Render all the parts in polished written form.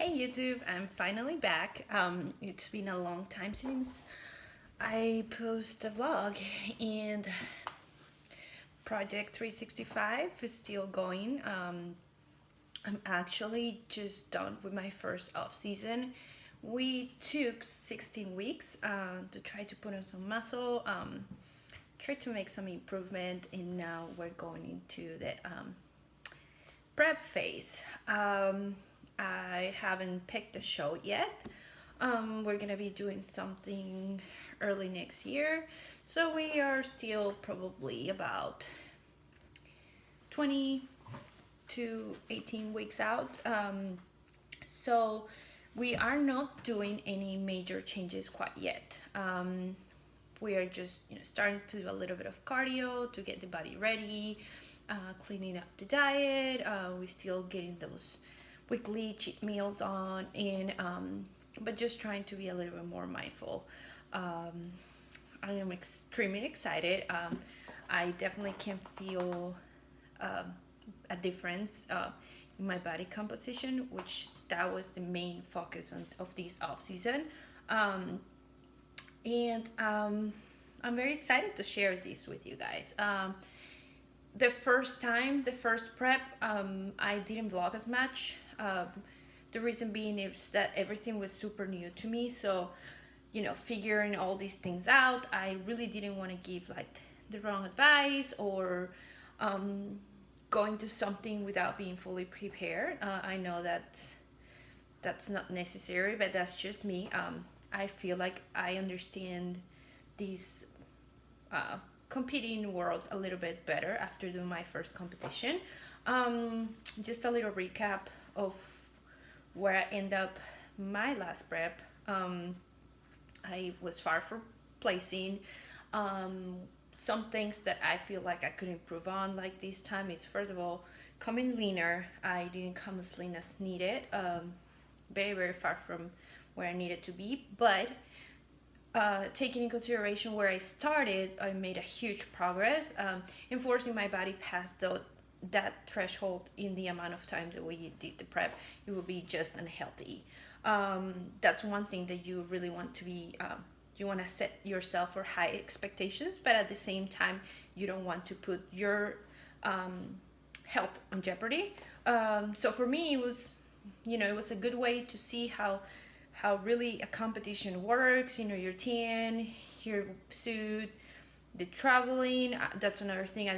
Hey YouTube, I'm finally back. It's been a long time since I post a vlog, and Project 365 is still going. I'm actually just done with my first off season. We took 16 weeks to try to put on some muscle, try to make some improvement, and now we're going into the prep phase. I haven't picked a show yet. We're gonna be doing something early next year, so we are still probably about 20 to 18 weeks out. So we are not doing any major changes quite yet. We are just starting to do a little bit of cardio to get the body ready, cleaning up the diet. We're still getting those weekly cheat meals on, and but just trying to be a little bit more mindful. Um, I am extremely excited. I definitely can feel um, a difference in my body composition, which that was the main focus of this off season. Um, and I'm very excited to share this with you guys. The first time, the first prep, I didn't vlog as much. The reason being is that everything was super new to me. So, figuring all these things out, I really didn't want to give like the wrong advice or um, going to something without being fully prepared. I know that that's not necessary, but that's just me. I feel like I understand these uh, competing world a little bit better after doing my first competition. Um, just a little recap of where I end up my last prep. I was far from placing. Um, some things that I feel like I could improve on, like this time, is first of all coming leaner. I didn't come as lean as needed. Very very far from where I needed to be, but taking in consideration where I started, I made a huge progress. Enforcing my body past that threshold in the amount of time that we did the prep, it would be just unhealthy. That's one thing that you really want to be. You want to set yourself for high expectations, but at the same time, you don't want to put your um, health on jeopardy. So for me, it was a good way to see how really a competition works. Your tan, your suit, the traveling. That's another thing.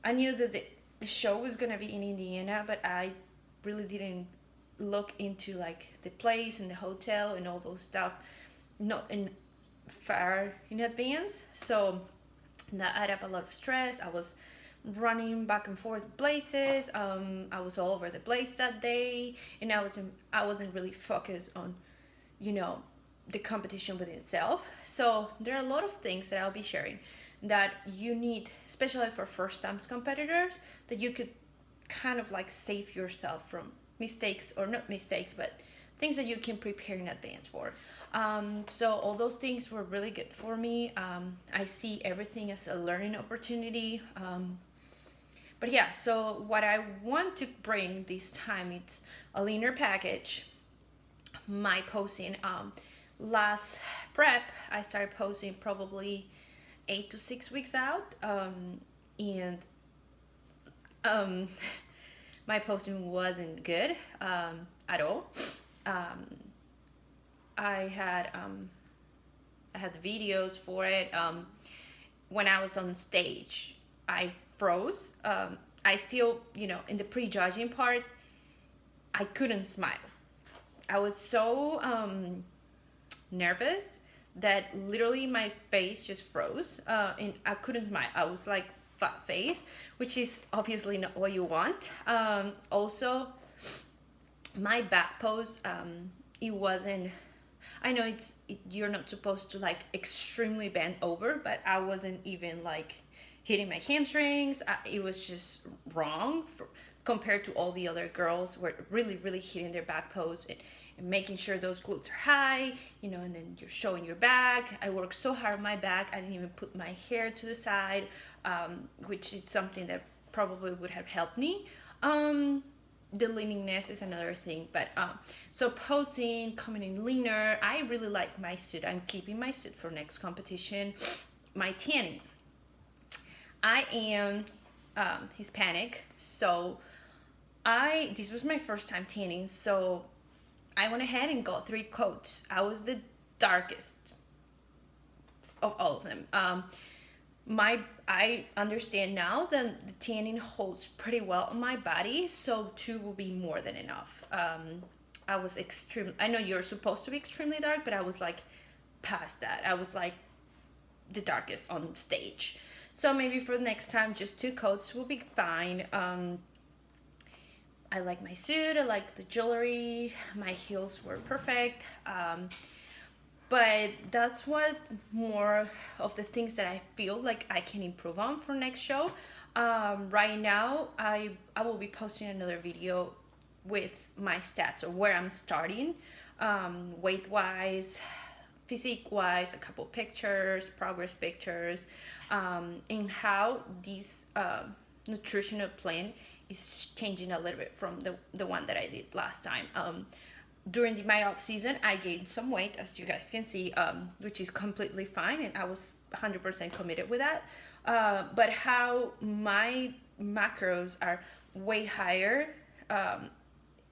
I knew that the show was gonna be in Indiana, but I really didn't look into like the place and the hotel and all those stuff, not in far in advance. So that added up a lot of stress. I was running back and forth places. I was all over the place that day, and I wasn't really focused on, you know, the competition within itself. So there are a lot of things that I'll be sharing that you need, especially for first time competitors, that you could kind of like save yourself from mistakes, or not mistakes, but things that you can prepare in advance for. So all those things were really good for me. I see everything as a learning opportunity. But yeah, so what I want to bring this time, it's a leaner package. My posting, last prep, I started posting probably 8 to 6 weeks out, and um, my posting wasn't good at all. Um, I had um, I had videos for it. When I was on stage, I froze. I still, in the prejudging part, I couldn't smile. I was so nervous that literally my face just froze, and I couldn't smile. I was like fat face, which is obviously not what you want. Also, my back pose, it wasn't. I know you're not supposed to like extremely bend over, but I wasn't even like hitting my hamstrings. It was just wrong compared to all the other girls who were really really hitting their back pose, and making sure those glutes are high, and then you're showing your back. I worked so hard on my back. I didn't even put my hair to the side, which is something that probably would have helped me. the leanness is another thing. But so posing, coming in leaner. I really like my suit. I'm keeping my suit for next competition. My tanning. I am Hispanic, so this was my first time tanning, so I went ahead and got 3 coats. I was the darkest of all of them. I understand now that the tanning holds pretty well on my body, so 2 will be more than enough. I was extreme. I know you're supposed to be extremely dark, but I was like past that. I was like the darkest on stage. So maybe for the next time, just 2 coats will be fine. I like my suit. I like the jewelry. My heels were perfect. But that's what more of the things that I feel like I can improve on for next show. Right now, I will be posting another video with my stats or where I'm starting, weight wise, physique wise, a couple pictures, progress pictures, and how this nutritional plan is changing a little bit from the one that I did last time. During my off season, I gained some weight, as you guys can see, which is completely fine, and I was 100% committed with that. But how my macros are way higher,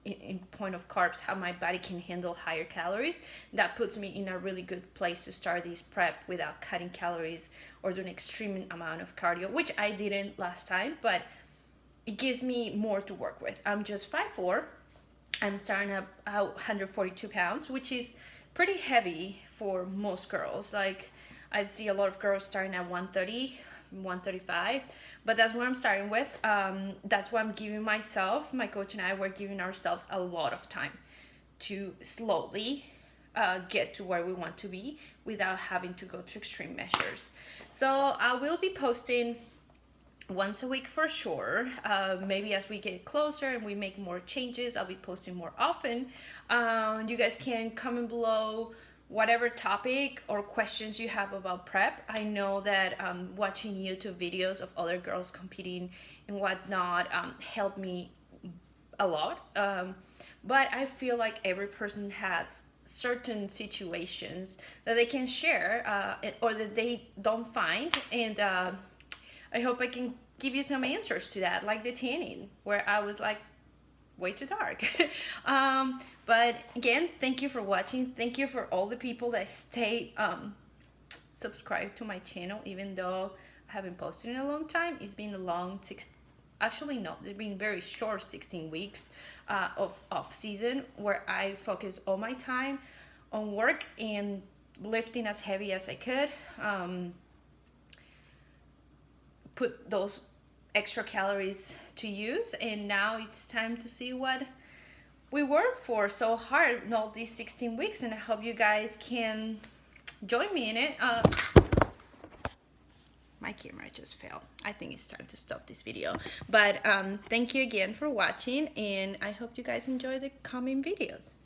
in point of carbs, how my body can handle higher calories, that puts me in a really good place to start this prep without cutting calories or doing extreme amount of cardio, which I didn't last time, but it gives me more to work with. I'm just 5'4". I'm starting at 142 pounds, which is pretty heavy for most girls. Like, I see a lot of girls starting at 130, 135, but that's what I'm starting with. That's why I'm giving myself, my coach and I were giving ourselves a lot of time to slowly get to where we want to be without having to go to extreme measures. So I will be posting once a week for sure. Maybe as we get closer and we make more changes, I'll be posting more often. You guys can comment below whatever topic or questions you have about prep. I know that watching YouTube videos of other girls competing and whatnot helped me a lot. But I feel like every person has certain situations that they can share or that they don't find, and I hope I can give you some answers to that, like the tanning, where I was like way too dark. But again, thank you for watching. Thank you for all the people that stay subscribed to my channel, even though I haven't posted in a long time. It's been a long actually no, it's been very short 16 weeks of off season where I focus all my time on work and lifting as heavy as I could. Put those extra calories to use, and now it's time to see what we worked for so hard in all these 16 weeks, and I hope you guys can join me in it. My camera just fell. I think it's time to stop this video, but thank you again for watching, and I hope you guys enjoy the coming videos.